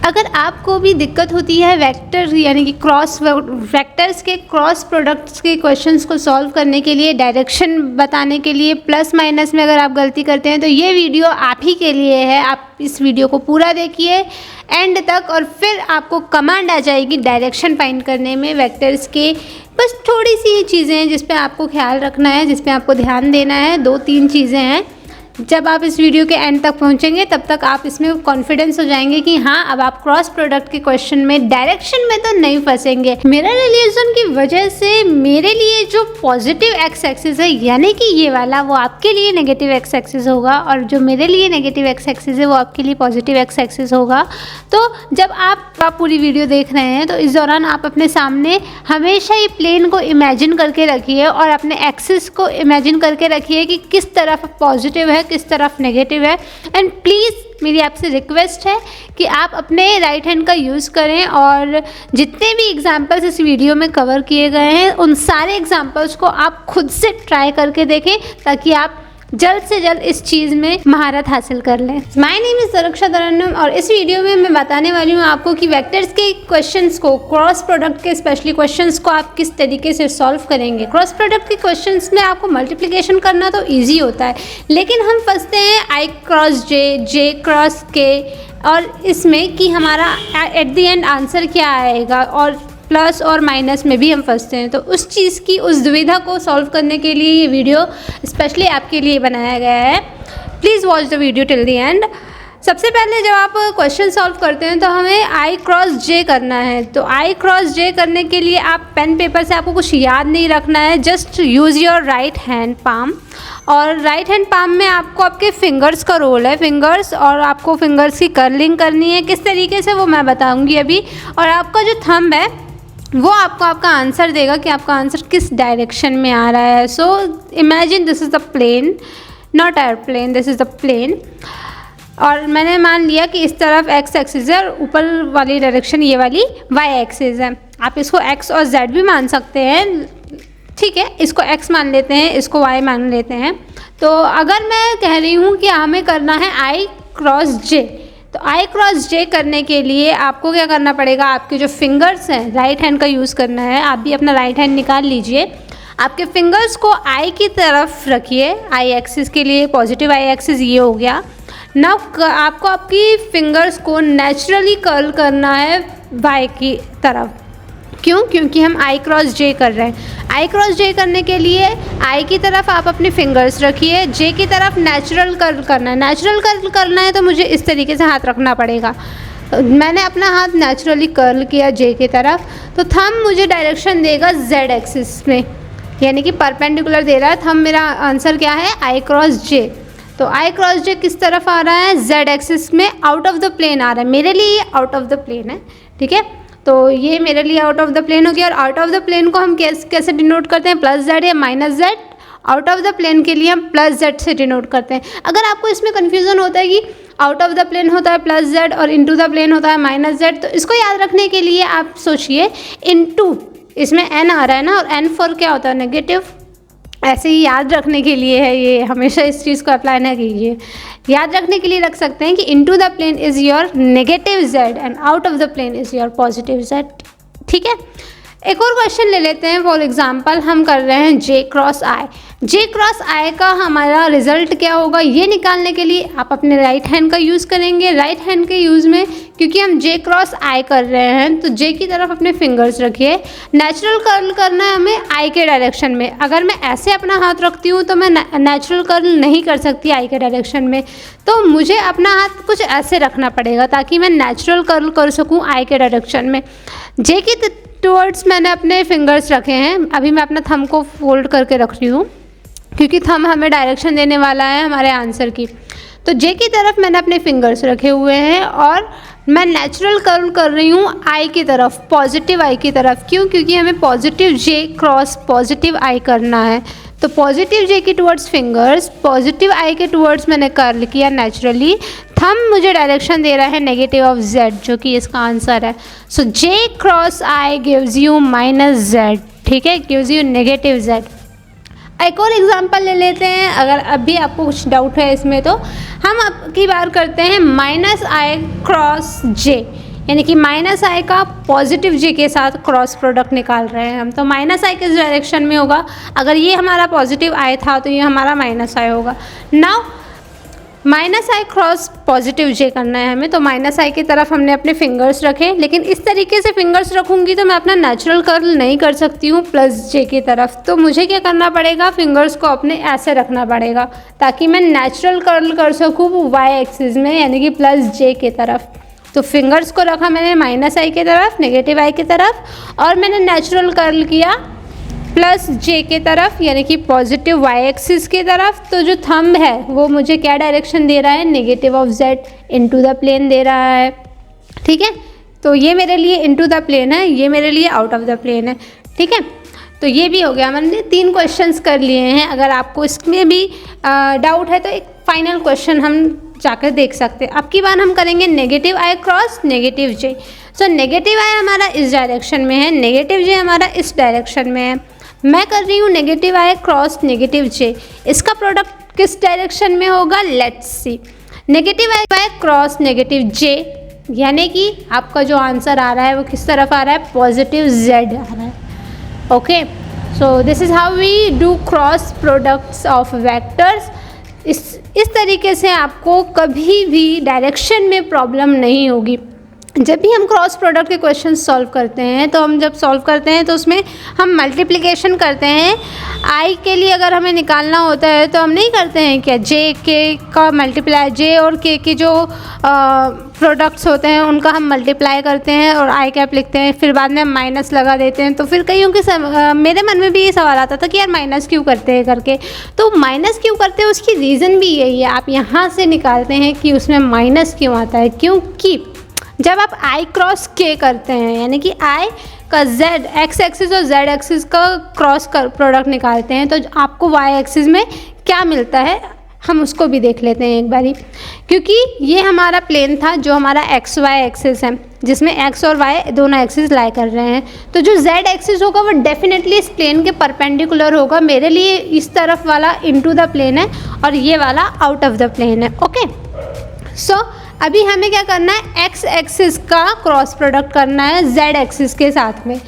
अगर आपको भी दिक्कत होती है वेक्टर यानी कि वेक्टर्स के क्रॉस प्रोडक्ट्स के क्वेश्चंस को सॉल्व करने के लिए, डायरेक्शन बताने के लिए, प्लस माइनस में अगर आप गलती करते हैं तो ये वीडियो आप ही के लिए है। आप इस वीडियो को पूरा देखिए एंड तक और फिर आपको कमांड आ जाएगी डायरेक्शन फाइंड करने में वेक्टर्स के। बस थोड़ी सी चीज़ें हैं जिस पे आपको ख्याल रखना है, जिस पे आपको ध्यान देना है। 2-3 चीज़ें हैं। जब आप इस वीडियो के एंड तक पहुंचेंगे तब तक आप इसमें कॉन्फिडेंस हो जाएंगे कि हाँ, अब आप क्रॉस प्रोडक्ट के क्वेश्चन में डायरेक्शन में तो नहीं फंसेंगे। मिरर इल्यूजन की वजह से मेरे लिए जो पॉजिटिव एक्स एक्सिस है यानी कि ये वाला, वो आपके लिए नेगेटिव एक्स एक्सिस होगा और जो मेरे लिए नेगेटिव एक्स एक्सिस है वो आपके लिए पॉजिटिव एक्स एक्सिस होगा। तो जब आप पूरी वीडियो देख रहे हैं तो इस दौरान आप अपने सामने हमेशा ये प्लेन को इमेजिन करके रखिए और अपने एक्सिस को इमेजिन करके रखिए कि किस तरफ पॉजिटिव है, किस तरफ नेगेटिव है। एंड प्लीज़ मेरी आपसे रिक्वेस्ट है कि आप अपने राइट हैंड का यूज़ करें और जितने भी एग्जाम्पल्स इस वीडियो में कवर किए गए हैं उन सारे एग्जाम्पल्स को आप खुद से ट्राई करके देखें ताकि आप जल्द से जल्द इस चीज़ में महारत हासिल कर लें। माय नेम इज़ दरक्षा तरन्नुम और इस वीडियो में मैं बताने वाली हूँ आपको कि वेक्टर्स के क्वेश्चंस को, क्रॉस प्रोडक्ट के स्पेशली क्वेश्चंस को आप किस तरीके से सॉल्व करेंगे। क्रॉस प्रोडक्ट के क्वेश्चंस में आपको मल्टीप्लिकेशन करना तो ईजी होता है, लेकिन हम फंसते हैं आई क्रॉस जे, जे क्रॉस के और इसमें कि हमारा एट द एंड आंसर क्या आएगा, और प्लस और माइनस में भी हम फंसते हैं। तो उस चीज़ की, उस दुविधा को सॉल्व करने के लिए ये वीडियो स्पेशली आपके लिए बनाया गया है। Please watch the video till the end. सबसे पहले जब आप क्वेश्चन सॉल्व करते हैं तो हमें आई क्रॉस जे करना है। तो आई क्रॉस जे करने के लिए आप पेन पेपर से, आपको कुछ याद नहीं रखना है, just use your right hand palm. और राइट हैंड पाम में आपको आपके फिंगर्स का रोल है, फिंगर्स, और आपको फिंगर्स की कर्लिंग करनी है। किस तरीके से वो मैं बताऊँगी अभी। और आपका जो थंब है वो आपको आपका आंसर देगा कि आपका आंसर किस डायरेक्शन में आ रहा है। So imagine this is the plane, not airplane, this is the plane. और मैंने मान लिया कि इस तरफ एक्स एक्सिस है और ऊपर वाली डायरेक्शन ये वाली वाई एक्सिस है। आप इसको एक्स और जेड भी मान सकते हैं, ठीक है। इसको एक्स मान लेते हैं, इसको वाई मान लेते हैं। तो अगर मैं कह रही हूँ कि हमें करना है आई क्रॉस जे, तो आई क्रॉस जे करने के लिए आपको क्या करना पड़ेगा, आपके जो फिंगर्स हैं, राइट हैंड का यूज़ करना है। आप भी अपना राइट हैंड निकाल लीजिए, आपके फिंगर्स को आई की तरफ रखिए। आई एक्सिस के लिए पॉजिटिव आई एक्सिस ये हो गया। नाउ आपको आपकी फिंगर्स को नेचुरली कर्ल करना है वाई की तरफ। क्यों? क्योंकि हम आई क्रॉस जे कर रहे हैं। आई क्रॉस जे करने के लिए आई की तरफ आप अपने फिंगर्स रखिए, जे की तरफ नेचुरल कर्ल करना है। नेचुरल कर्ल करना है तो मुझे इस तरीके से हाथ रखना पड़ेगा। मैंने अपना हाथ नेचुरली कर्ल किया जे की तरफ, तो थंब मुझे डायरेक्शन देगा जेड एक्सिस में, यानी कि परपेंडिकुलर दे रहा है। थंब मेरा आंसर क्या है, आई क्रॉस जे। तो आई क्रॉस जे किस तरफ आ रहा है, जेड एक्सिस में, आउट ऑफ द प्लेन आ रहा है। मेरे लिए ये आउट ऑफ द प्लेन है, ठीक है। तो ये मेरे लिए आउट ऑफ द प्लेन हो गया। और आउट ऑफ द प्लेन को हम कैसे डिनोट करते हैं, प्लस जेड या minus Z. Out of the plane के लिए हम प्लस जेड से डिनोट करते हैं। अगर आपको इसमें कन्फ्यूज़न होता है कि आउट ऑफ द प्लेन होता है प्लस जेड और इनटू द प्लेन होता है माइनस जेड, तो इसको याद रखने के लिए आप सोचिए इनटू, इसमें एन आ रहा है ना, और एन फॉर क्या होता है, नेगेटिव। ऐसे ही याद रखने के लिए है ये, हमेशा इस चीज़ को अप्लाई ना कीजिए। याद रखने के लिए रख सकते हैं कि into the plane is your negative Z and out of the plane is your positive Z, ठीक है। एक और क्वेश्चन ले लेते हैं। फॉर एग्जांपल हम कर रहे हैं जे क्रॉस आई। जे क्रॉस आई का हमारा रिजल्ट क्या होगा, ये निकालने के लिए आप अपने राइट हैंड का यूज़ करेंगे। राइट हैंड के यूज़ में, क्योंकि हम जे क्रॉस आई कर रहे हैं, तो जे की तरफ अपने फिंगर्स रखिए। नेचुरल कर्ल करना है हमें आई के डायरेक्शन में। अगर मैं ऐसे अपना हाथ रखती हूँ तो मैं नेचुरल कर्ल नहीं कर सकती आई के डायरेक्शन में, तो मुझे अपना हाथ कुछ ऐसे रखना पड़ेगा ताकि मैं नेचुरल कर्ल कर सकूँ आई के डायरेक्शन में। जे की टुवर्ड्स मैंने अपने फिंगर्स रखे हैं। अभी मैं अपना थंब को फोल्ड करके रख रही हूँ क्योंकि थंब हमें डायरेक्शन देने वाला है हमारे आंसर की। तो जे की तरफ मैंने अपने फिंगर्स रखे हुए हैं और मैं नेचुरल कर्ल कर रही हूँ आई की तरफ, पॉजिटिव आई की तरफ। क्यों? क्योंकि हमें पॉजिटिव जे क्रॉस पॉजिटिव आई करना है। तो पॉजिटिव जे के टुवर्ड्स फिंगर्स, पॉजिटिव आई के टुवर्ड्स मैंने कर्ल किया नेचुरली। थंब मुझे डायरेक्शन दे रहा है नेगेटिव ऑफ जेड, जो कि इसका आंसर है। So J cross I gives you minus Z, ठीक है, गिव्स यू नेगेटिव जेड। एक और एग्जांपल ले लेते हैं, अगर अभी आपको कुछ डाउट है इसमें तो हम अब की बार करते हैं माइनस आई क्रॉस जे। यानी कि माइनस आई का पॉजिटिव जे के साथ क्रॉस प्रोडक्ट निकाल रहे हैं हम। तो माइनस आई किस डायरेक्शन में होगा, अगर ये हमारा पॉजिटिव आई था तो ये हमारा माइनस आई होगा। नाउ माइनस आई क्रॉस पॉजिटिव जे करना है हमें, तो माइनस आई की तरफ हमने अपने फिंगर्स रखे, लेकिन इस तरीके से फिंगर्स रखूँगी तो मैं अपना नेचुरल कर्ल नहीं कर सकती हूँ प्लस जे की तरफ। तो मुझे क्या करना पड़ेगा, फिंगर्स को अपने ऐसे रखना पड़ेगा ताकि मैं नेचुरल कर्ल कर सकूँ वाई एक्सिस में, यानी कि प्लस जे की तरफ। तो फिंगर्स को रखा मैंने माइनस आई की तरफ, नेगेटिव आई की तरफ, और मैंने नेचुरल कर्ल किया प्लस जे के तरफ, यानी कि पॉजिटिव वाई एक्सिस की तरफ। तो जो थंब है वो मुझे क्या डायरेक्शन दे रहा है, negative of Z into the plane दे रहा है। ठीक है, तो ये मेरे लिए इनटू द प्लेन है, ये मेरे लिए आउट ऑफ द प्लेन है। ठीक है, तो ये भी हो गया, मैंने 3 क्वेश्चंस कर लिए हैं। अगर आपको इसमें भी डाउट है तो एक फाइनल क्वेश्चन हम जाकर देख सकते हैं। अब की बार हम करेंगे negative I cross negative J. So negative आई हमारा इस डायरेक्शन में है, नेगेटिव जे हमारा इस डायरेक्शन में है। मैं कर रही हूँ negative I cross negative J, इसका प्रोडक्ट किस डायरेक्शन में होगा, let's see. Negative I cross negative J, यानी कि आपका जो आंसर आ रहा है वो किस तरफ आ रहा है, पॉजिटिव जेड आ रहा है। Okay, so this is how we do cross products of vectors. इस तरीके से आपको कभी भी डायरेक्शन में प्रॉब्लम नहीं होगी। जब भी हम क्रॉस प्रोडक्ट के क्वेश्चन सॉल्व करते हैं तो हम जब सॉल्व करते हैं तो उसमें हम मल्टीप्लिकेशन करते हैं। आई के लिए अगर हमें निकालना होता है तो हम नहीं करते हैं क्या, जे के का मल्टीप्लाई, जे और के जो प्रोडक्ट्स होते हैं उनका हम मल्टीप्लाई करते हैं और आई कैप लिखते हैं, फिर बाद में हम माइनस लगा देते हैं। तो फिर कईयों के मेरे मन में भी ये सवाल आता था कि यार माइनस क्यों करते हैं करके। तो माइनस क्यों करते हैं उसकी रीज़न भी यही है, आप यहाँ से निकालते हैं कि उसमें माइनस क्यों आता है। क्योंकि जब आप आई क्रॉस के करते हैं, यानी कि आई का जेड एक्स एक्सिस और जेड एक्सिस का क्रॉस कर प्रोडक्ट निकालते हैं, तो आपको वाई एक्सिस में क्या मिलता है हम उसको भी देख लेते हैं एक बारी। क्योंकि ये हमारा प्लेन था जो हमारा एक्स वाई एक्सिस है, जिसमें एक्स और वाई दोनों एक्सिस लाई कर रहे हैं। तो जो जेड एक्सिस होगा वो डेफिनेटली इस प्लेन के परपेंडिकुलर होगा। मेरे लिए इस तरफ वाला इनटू द प्लेन है और ये वाला आउट ऑफ द प्लेन है। ओके, सो अभी हमें क्या करना है, एक्स एक्सिस का क्रॉस प्रोडक्ट करना है जेड एक्सिस के साथ में।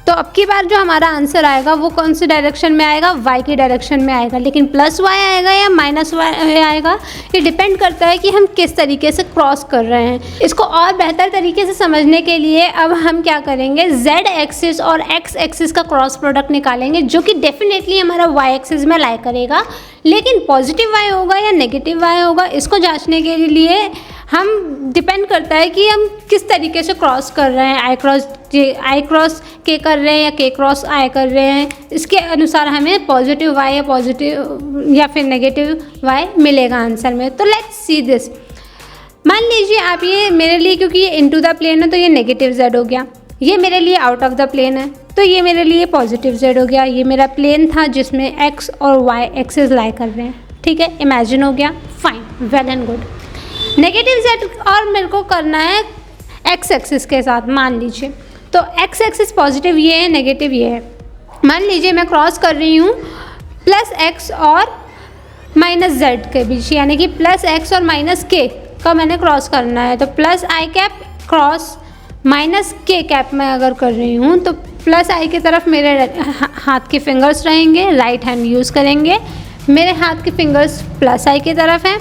तो अब की बार जो हमारा आंसर आएगा वो कौन सी डायरेक्शन में आएगा, वाई की डायरेक्शन में आएगा। लेकिन प्लस वाई आएगा या माइनस वाई आएगा ये डिपेंड करता है कि हम किस तरीके से क्रॉस कर रहे हैं। इसको और बेहतर तरीके से समझने के लिए अब हम क्या करेंगे, जेड एक्सिस और एक्स एक्सिस का क्रॉस प्रोडक्ट निकालेंगे, जो कि डेफिनेटली हमारा वाई एक्सिस में लाई करेगा। लेकिन पॉजिटिव वाई होगा या नेगेटिव वाई होगा, इसको जांचने के लिए हम डिपेंड करता है कि हम किस तरीके से क्रॉस कर रहे हैं, आई क्रॉस के कर रहे हैं या के क्रॉस आई कर रहे हैं। इसके अनुसार हमें पॉजिटिव वाई या पॉजिटिव या फिर नेगेटिव वाई मिलेगा आंसर में। तो लेट्स सी दिस। मान लीजिए आप ये मेरे लिए, क्योंकि ये इनटू द प्लेन है तो ये नेगेटिव जेड हो गया, ये मेरे लिए आउट ऑफ द प्लेन है तो ये मेरे लिए पॉजिटिव जेड हो गया। ये मेरा प्लेन था जिसमें एक्स और वाई एक्सिस लाई कर रहे हैं। ठीक है, इमेजिन हो गया, fine, well and good. Negative Z और मेरे को करना है एक्स एक्सिस के साथ। मान लीजिए तो एक्स एक्सिस पॉजिटिव ये है, नेगेटिव ये है। मान लीजिए मैं क्रॉस कर रही हूँ प्लस एक्स और माइनस जेड के बीच, यानी कि प्लस एक्स और माइनस के का मैंने क्रॉस करना है। तो प्लस आई कैप क्रॉस माइनस के कैप में अगर कर रही हूँ तो प्लस आई की तरफ मेरे हाथ के फिंगर्स रहेंगे, राइट हैंड यूज़ करेंगे। मेरे हाथ के फिंगर्स प्लस आई की तरफ हैं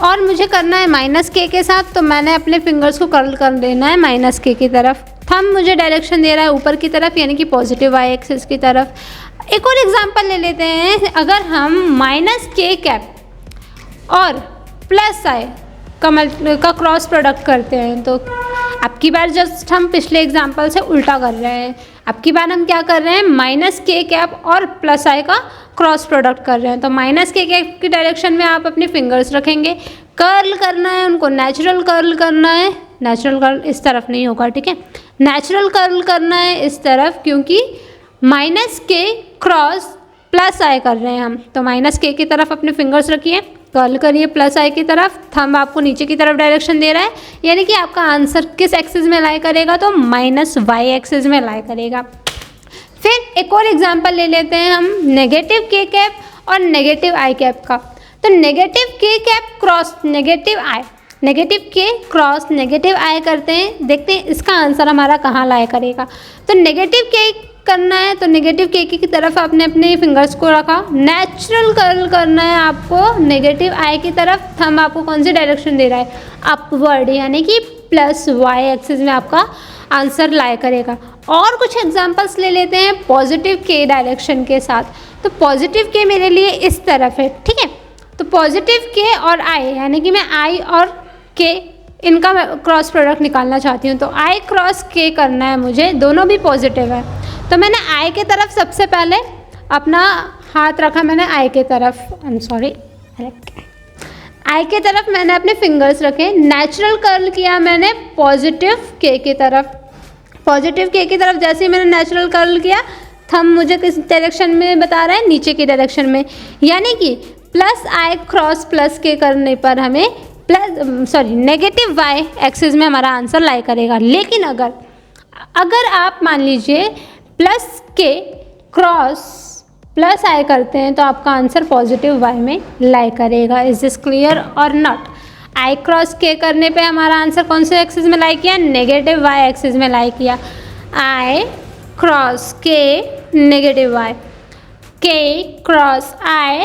और मुझे करना है माइनस के साथ, तो मैंने अपने फिंगर्स को कर्ल कर देना है माइनस के की तरफ। थंब मुझे डायरेक्शन दे रहा है ऊपर की तरफ, यानी कि पॉजिटिव वाई एक्सिस की तरफ। एक और एग्जांपल ले लेते हैं। अगर हम माइनस के कैप और प्लस आई का क्रॉस प्रोडक्ट करते हैं तो अब की बार जस्ट हम पिछले एग्जांपल से उल्टा कर रहे हैं। अब की बार हम क्या कर रहे हैं, माइनस के कैप और प्लस आई का क्रॉस प्रोडक्ट कर रहे हैं। तो माइनस के कैप की डायरेक्शन में आप अपने फिंगर्स रखेंगे, कर्ल करना है उनको, नेचुरल कर्ल करना है। नेचुरल कर्ल इस तरफ नहीं होगा, ठीक है, नेचुरल कर्ल करना है इस तरफ, क्योंकि माइनस के क्रॉस प्लस आई कर रहे हैं हम। तो माइनस के की तरफ अपने फिंगर्स रखिए, कर्ल करिए प्लस आई की तरफ। थंब आपको नीचे की तरफ डायरेक्शन दे रहा है, यानी कि आपका आंसर किस एक्सिस में लाई करेगा, तो माइनस वाई एक्सिस में लाई करेगा। फिर एक और एग्जांपल ले लेते हैं हम नेगेटिव के कैप और नेगेटिव आई कैप का। तो नेगेटिव के कैप क्रॉस नेगेटिव आई, नेगेटिव के क्रॉस नेगेटिव आई करते हैं, देखते हैं इसका आंसर हमारा कहाँ लाई करेगा। तो नेगेटिव के करना है तो नेगेटिव के की तरफ आपने अपने फिंगर्स को रखा। नेचुरल कर्ल करना है आपको नेगेटिव आई की तरफ। थंब आपको कौन सी डायरेक्शन दे रहा है, अपवर्ड, यानी कि प्लस वाई एक्सिस में आपका आंसर लाई करेगा। और कुछ एग्जांपल्स ले लेते हैं पॉजिटिव के डायरेक्शन के साथ। तो पॉजिटिव के मेरे लिए इस तरफ है, ठीक है। तो पॉजिटिव के और आई, यानी कि मैं आई और के इनका मैं क्रॉस प्रोडक्ट निकालना चाहती हूँ। तो आई क्रॉस के करना है मुझे, दोनों भी पॉजिटिव है। तो मैंने आई के तरफ सबसे पहले अपना हाथ रखा, मैंने आई के तरफ, आई के तरफ मैंने अपने फिंगर्स रखे। नेचुरल कर्ल किया मैंने पॉजिटिव के की तरफ। पॉजिटिव के की तरफ जैसे ही मैंने नेचुरल कर्ल किया, थंब मुझे किस डायरेक्शन में बता रहा है, नीचे की डायरेक्शन में, यानी कि प्लस आई क्रॉस प्लस के करने पर हमें नेगेटिव वाई एक्सिस में हमारा आंसर लाई करेगा। लेकिन अगर आप मान लीजिए प्लस के क्रॉस प्लस आई करते हैं तो आपका आंसर पॉजिटिव वाई में लाई करेगा। इज दिस क्लियर और नॉट? आई क्रॉस के करने पे हमारा आंसर कौन से एक्सिस में लाई किया, नेगेटिव वाई एक्सिस में लाई किया। I cross K negative Y, K cross I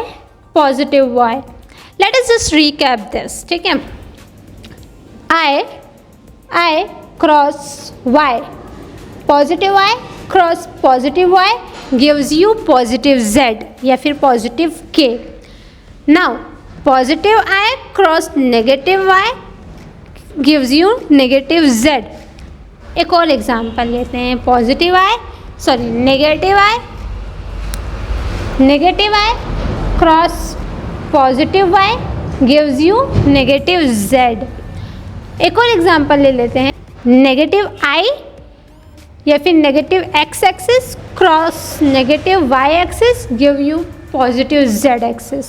positive Y. Let us just recap this, ठीक है। I cross Y, positive I cross positive Y gives you positive Z या फिर positive K. Now positive I cross negative Y gives you negative Z. एक और example लेते हैं, negative I cross positive Y gives you negative Z. एक और example ले लेते हैं, नेगेटिव आई या फिर negative X axis cross negative Y axis give you positive Z axis.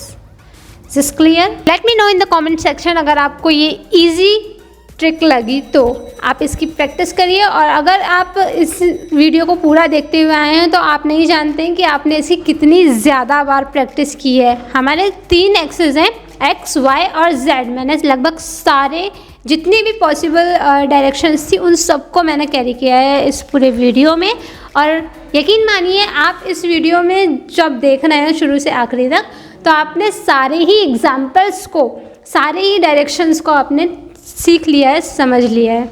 Is clear? Let me know in the comment section अगर आपको ये इजी ट्रिक लगी तो आप इसकी प्रैक्टिस करिए। और अगर आप इस वीडियो को पूरा देखते हुए आए हैं तो आप नहीं जानते हैं कि आपने इसकी कितनी ज़्यादा बार प्रैक्टिस की है। हमारे 3 एक्सिस हैं, एक्स वाई और जेड। मैंने लगभग सारे जितनी भी पॉसिबल डायरेक्शंस थी उन सबको मैंने कैरी किया है इस पूरे वीडियो में। और यकीन मानिए आप इस वीडियो में जब देख रहे हैं शुरू से आखिरी तक, तो आपने सारे ही एग्जाम्पल्स को, सारे ही डायरेक्शंस को आपने सीख लिया है, समझ लिया है।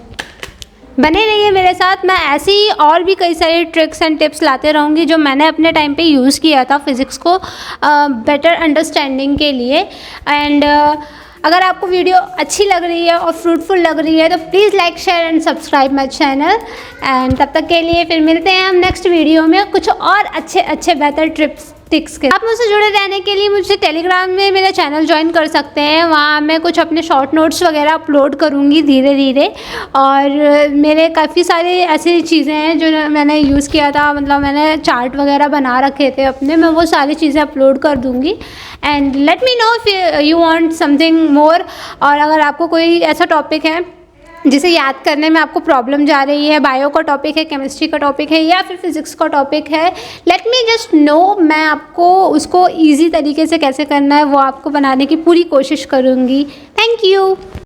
बने रहिए मेरे साथ, मैं ऐसे ही और भी कई सारे ट्रिक्स एंड टिप्स लाते रहूँगी जो मैंने अपने टाइम पे यूज़ किया था फिज़िक्स को बेटर अंडरस्टैंडिंग के लिए। एंड अगर आपको वीडियो अच्छी लग रही है और फ्रूटफुल लग रही है तो please like share and subscribe my channel. And तब तक के लिए फिर मिलते हैं हम नेक्स्ट वीडियो में कुछ और अच्छे बेहतर टिप्स के। आप मुझसे जुड़े रहने के लिए मुझे टेलीग्राम में मेरा चैनल ज्वाइन कर सकते हैं। वहाँ मैं कुछ अपने शॉर्ट नोट्स वगैरह अपलोड करूँगी धीरे धीरे। और मेरे काफ़ी सारे ऐसी चीज़ें हैं जो मैंने यूज़ किया था, मतलब मैंने चार्ट वगैरह बना रखे थे अपने, मैं वो सारी चीज़ें अपलोड कर दूँगी। And let me know if you want something more. और अगर आपको कोई ऐसा टॉपिक है जिसे याद करने में आपको प्रॉब्लम जा रही है, बायो का टॉपिक है, केमिस्ट्री का टॉपिक है या फिर फिज़िक्स का टॉपिक है, लेट मी जस्ट नो। मैं आपको उसको इजी तरीके से कैसे करना है वो आपको बनाने की पूरी कोशिश करूँगी। Thank you.